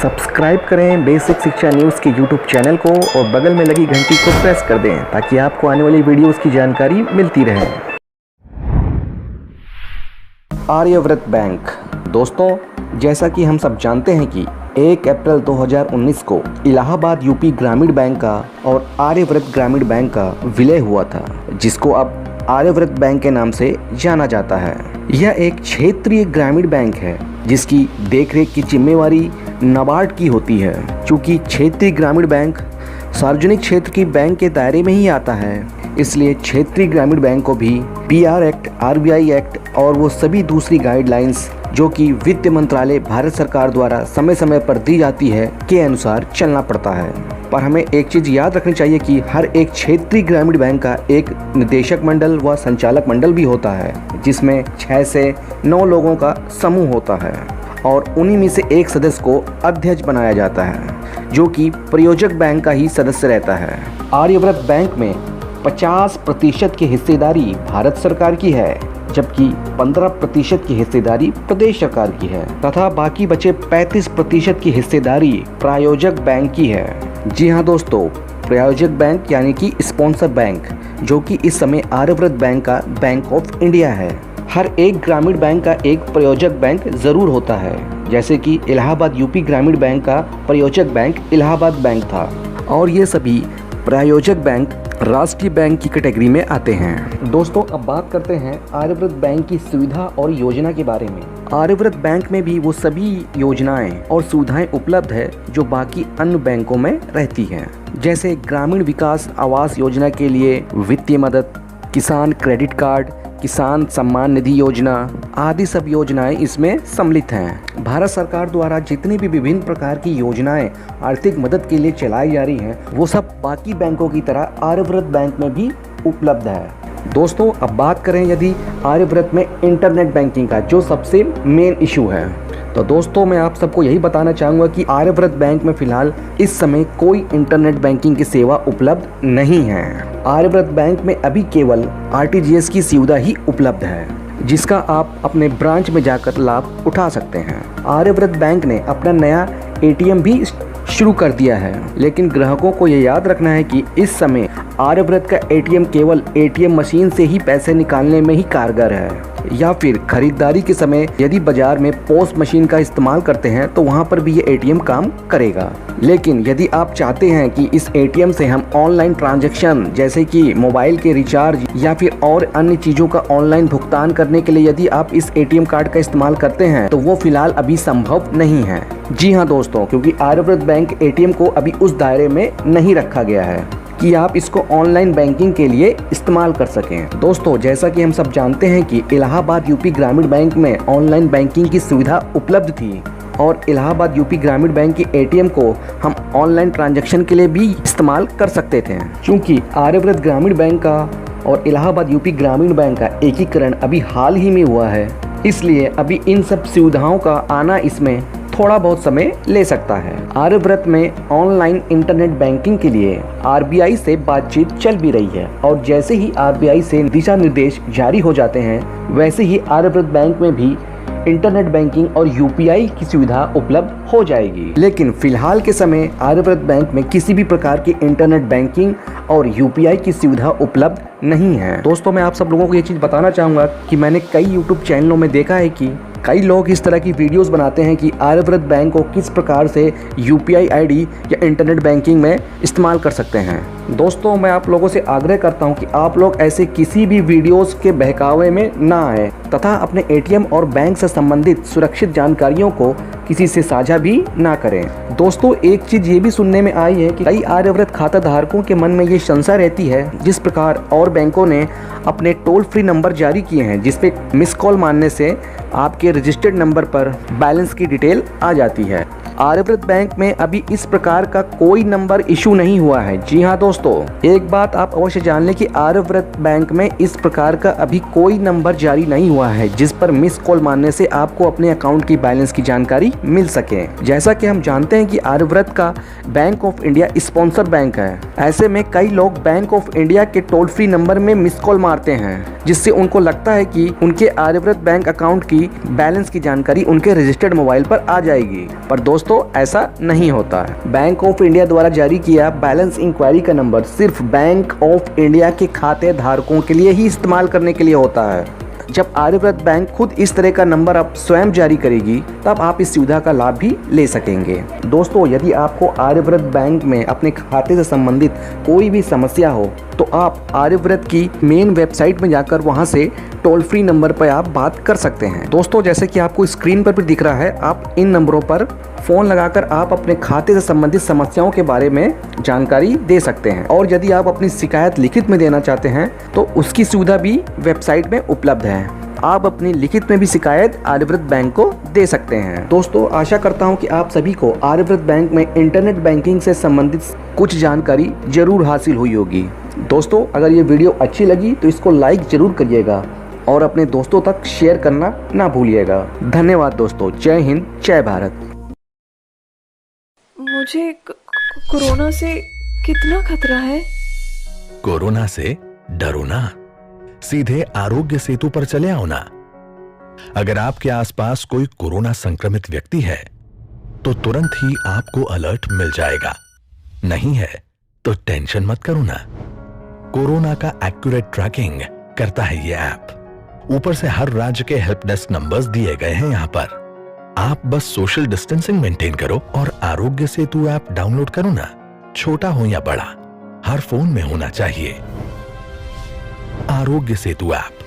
Subscribe करें basic शिक्षा news के यूट्यूब चैनल को और बगल में लगी घंटी को प्रेस कर दें ताकि आपको आने वाली वीडियोस की जानकारी मिलती रहे। आर्यव्रत बैंक। दोस्तों, जैसा कि हम सब जानते हैं कि 1 अप्रैल 2019 को इलाहाबाद यूपी ग्रामीण बैंक का और आर्यव्रत ग्रामीण बैंक का विलय हुआ था, जिसको अब आर्यव्रत बैंक के नाम से जाना जाता है। यह एक क्षेत्रीय ग्रामीण बैंक है जिसकी देखरेख की जिम्मेवारी नाबार्ड की होती है। चूँकि क्षेत्रीय ग्रामीण बैंक सार्वजनिक क्षेत्र की बैंक के दायरे में ही आता है, इसलिए क्षेत्रीय ग्रामीण बैंक को भी PR एक्ट, RBI एक्ट और वो सभी दूसरी गाइडलाइंस जो कि वित्त मंत्रालय भारत सरकार द्वारा समय समय पर दी जाती है के अनुसार चलना पड़ता है। पर हमें एक चीज़ याद रखनी चाहिए कि हर एक क्षेत्रीय ग्रामीण बैंक का एक निदेशक मंडल व संचालक मंडल भी होता है, जिसमें 6 से 9 लोगों का समूह होता है और उन्हीं में से एक सदस्य को अध्यक्ष बनाया जाता है, जो कि प्रायोजक बैंक का ही सदस्य रहता है। आर्यव्रत बैंक में 50% की हिस्सेदारी भारत सरकार की है, जबकि 15% की हिस्सेदारी प्रदेश सरकार की है तथा बाकी बचे 35% की हिस्सेदारी प्रायोजक बैंक की है। जी हाँ दोस्तों, प्रायोजक बैंक यानी कि स्पॉन्सर बैंक, जो कि इस समय आर्यव्रत बैंक का बैंक ऑफ इंडिया है। हर एक ग्रामीण बैंक का एक प्रायोजक बैंक जरूर होता है, जैसे कि इलाहाबाद यूपी ग्रामीण बैंक का प्रायोजक बैंक इलाहाबाद बैंक था, और ये सभी प्रायोजक बैंक राष्ट्रीय बैंक की कैटेगरी में आते हैं। दोस्तों, अब बात करते हैं आर्यव्रत बैंक की सुविधा और योजना के बारे में। आर्यव्रत बैंक में भी वो सभी योजनाएं और सुविधाएं उपलब्ध है जो बाकी अन्य बैंकों में रहती हैं, जैसे ग्रामीण विकास आवास योजना के लिए वित्तीय मदद, किसान क्रेडिट कार्ड, किसान सम्मान निधि योजना आदि सब योजनाएं इसमें सम्मिलित हैं। भारत सरकार द्वारा जितनी भी विभिन्न प्रकार की योजनाएं आर्थिक मदद के लिए चलाई जा रही हैं, वो सब बाकी बैंकों की तरह आर्यव्रत बैंक में भी उपलब्ध है। दोस्तों, अब बात करें यदि आर्यव्रत में इंटरनेट बैंकिंग का, जो सबसे मेन इशू है, तो दोस्तों मैं आप सबको यही बताना चाहूँगा कि आर्यव्रत बैंक में फिलहाल इस समय कोई इंटरनेट बैंकिंग की सेवा उपलब्ध नहीं है। आर्यव्रत बैंक में अभी केवल RTGS की सुविधा ही उपलब्ध है, जिसका आप अपने ब्रांच में जाकर लाभ उठा सकते हैं। आर्यव्रत बैंक ने अपना नया ATM भी शुरू कर दिया है, लेकिन ग्राहकों को ये याद रखना है कि इस समय आर्यव्रत का ATM केवल ATM मशीन से ही पैसे निकालने में ही कारगर है, या फिर खरीदारी के समय यदि बाजार में POS मशीन का इस्तेमाल करते हैं तो वहां पर भी ये ATM काम करेगा। लेकिन यदि आप चाहते हैं कि इस ATM से हम ऑनलाइन ट्रांजैक्शन जैसे कि मोबाइल के रिचार्ज या फिर और अन्य चीज़ों का ऑनलाइन भुगतान करने के लिए यदि आप इस ATM कार्ड का इस्तेमाल करते हैं तो वो फिलहाल अभी संभव नहीं है। जी हाँ दोस्तों, क्योंकि आर्यव्रत बैंक ATM को अभी उस दायरे में नहीं रखा गया है कि आप इसको ऑनलाइन बैंकिंग के लिए इस्तेमाल कर सकें। दोस्तों, जैसा कि हम सब जानते हैं कि इलाहाबाद यूपी ग्रामीण बैंक में ऑनलाइन बैंकिंग की सुविधा उपलब्ध थी और इलाहाबाद यूपी ग्रामीण बैंक की ATM को हम ऑनलाइन ट्रांजैक्शन के लिए भी इस्तेमाल कर सकते थे। क्योंकि आर्यव्रत ग्रामीण बैंक का और इलाहाबाद यूपी ग्रामीण बैंक का एकीकरण अभी हाल ही में हुआ है, इसलिए अभी इन सब सुविधाओं का आना इसमें थोड़ा बहुत समय ले सकता है। आर्यव्रत में ऑनलाइन इंटरनेट बैंकिंग के लिए RBI से बातचीत चल भी रही है और जैसे ही RBI से दिशा निर्देश जारी हो जाते हैं, वैसे ही आर्यव्रत बैंक में भी इंटरनेट बैंकिंग और UPI की सुविधा उपलब्ध हो जाएगी। लेकिन फिलहाल के समय आर्यव्रत बैंक में किसी भी प्रकार की इंटरनेट बैंकिंग और UPI की सुविधा उपलब्ध नहीं है। दोस्तों, मैं आप सब लोगों को ये चीज़ बताना चाहूँगा कि मैंने कई YouTube चैनलों में देखा है कि कई लोग इस तरह की वीडियोस बनाते हैं कि आर्यव्रत बैंक को किस प्रकार से UPI ID या इंटरनेट बैंकिंग में इस्तेमाल कर सकते हैं। दोस्तों, मैं आप लोगों से आग्रह करता हूं कि आप लोग ऐसे किसी भी वीडियोस के बहकावे में ना आए तथा अपने ATM और बैंक से संबंधित सुरक्षित जानकारियों को किसी से साझा भी ना करें। दोस्तों, एक चीज़ ये भी सुनने में आई है कि कई आर्यव्रत खाता धारकों के मन में ये शंका रहती है, जिस प्रकार और बैंकों ने अपने टोल फ्री नंबर जारी किए हैं, जिसपे मिस कॉल मारने से आपके रजिस्टर्ड नंबर पर बैलेंस की डिटेल आ जाती है। आर्यव्रत बैंक में अभी इस प्रकार का कोई नंबर इशू नहीं हुआ है। जी हाँ दोस्तों, एक बात आप अवश्य जान लें कि आर्यव्रत बैंक में इस प्रकार का अभी कोई नंबर जारी नहीं हुआ है जिस पर मिस कॉल मारने से आपको अपने अकाउंट की बैलेंस की जानकारी मिल सके। जैसा कि हम जानते हैं कि आर्यव्रत का bank of India sponsor bank है, ऐसे में कई लोग बैंक ऑफ इंडिया के टोल फ्री नंबर में मिस कॉल मारते हैं, जिससे उनको लगता है कि उनके आर्यव्रत बैंक अकाउंट की ही बैलेंस की जानकारी उनके रजिस्टर्ड मोबाइल पर आ जाएगी। पर दोस्तों ऐसा नहीं होता है। बैंक ऑफ इंडिया द्वारा जारी किया बैलेंस इंक्वायरी का नंबर सिर्फ बैंक ऑफ इंडिया के खाते धारकों के लिए ही इस्तेमाल करने के लिए होता है। जब आर्यव्रत बैंक खुद इस तरह का नंबर आप स्वयं जारी करेगी तब आप इस सुविधा का लाभ भी ले सकेंगे। दोस्तों यदि आपको आर्यव्रत बैंक में अपने खाते से संबंधित कोई भी समस्या हो तो आप आर्यव्रत की मेन वेबसाइट में जाकर वहां से टोल फ्री नंबर पर आप बात कर सकते हैं। दोस्तों जैसे कि आपको स्क्रीन पर भी दिख रहा है, आप इन नंबरों पर फोन लगाकर आप अपने खाते से संबंधित समस्याओं के बारे में जानकारी दे सकते हैं। और यदि आप अपनी शिकायत लिखित में देना चाहते हैं तो उसकी सुविधा भी वेबसाइट में उपलब्ध है। आप अपनी लिखित में भी शिकायत आर्यव्रत बैंक को दे सकते हैं। दोस्तों आशा करता हूं कि आप सभी को आर्यव्रत बैंक में इंटरनेट बैंकिंग से संबंधित कुछ जानकारी जरूर हासिल हुई होगी। दोस्तों अगर ये वीडियो अच्छी लगी तो इसको लाइक जरूर करिएगा और अपने दोस्तों तक शेयर करना ना भूलिएगा। धन्यवाद दोस्तों। जय हिंद, जय भारत। मुझे कोरोना से कितना खतरा है? कोरोना से डरो ना, सीधे आरोग्य सेतु पर चले आओ ना। अगर आपके आसपास कोई कोरोना संक्रमित व्यक्ति है तो तुरंत ही आपको अलर्ट मिल जाएगा। नहीं है तो टेंशन मत करो ना, कोरोना का एक्यूरेट ट्रैकिंग करता है ये ऐप। ऊपर से हर राज्य के हेल्प डेस्क नंबर्स दिए गए हैं यहां पर। आप बस सोशल डिस्टेंसिंग मेंटेन करो और आरोग्य सेतु ऐप डाउनलोड करो ना। छोटा हो या बड़ा, हर फोन में होना चाहिए आरोग्य सेतु ऐप।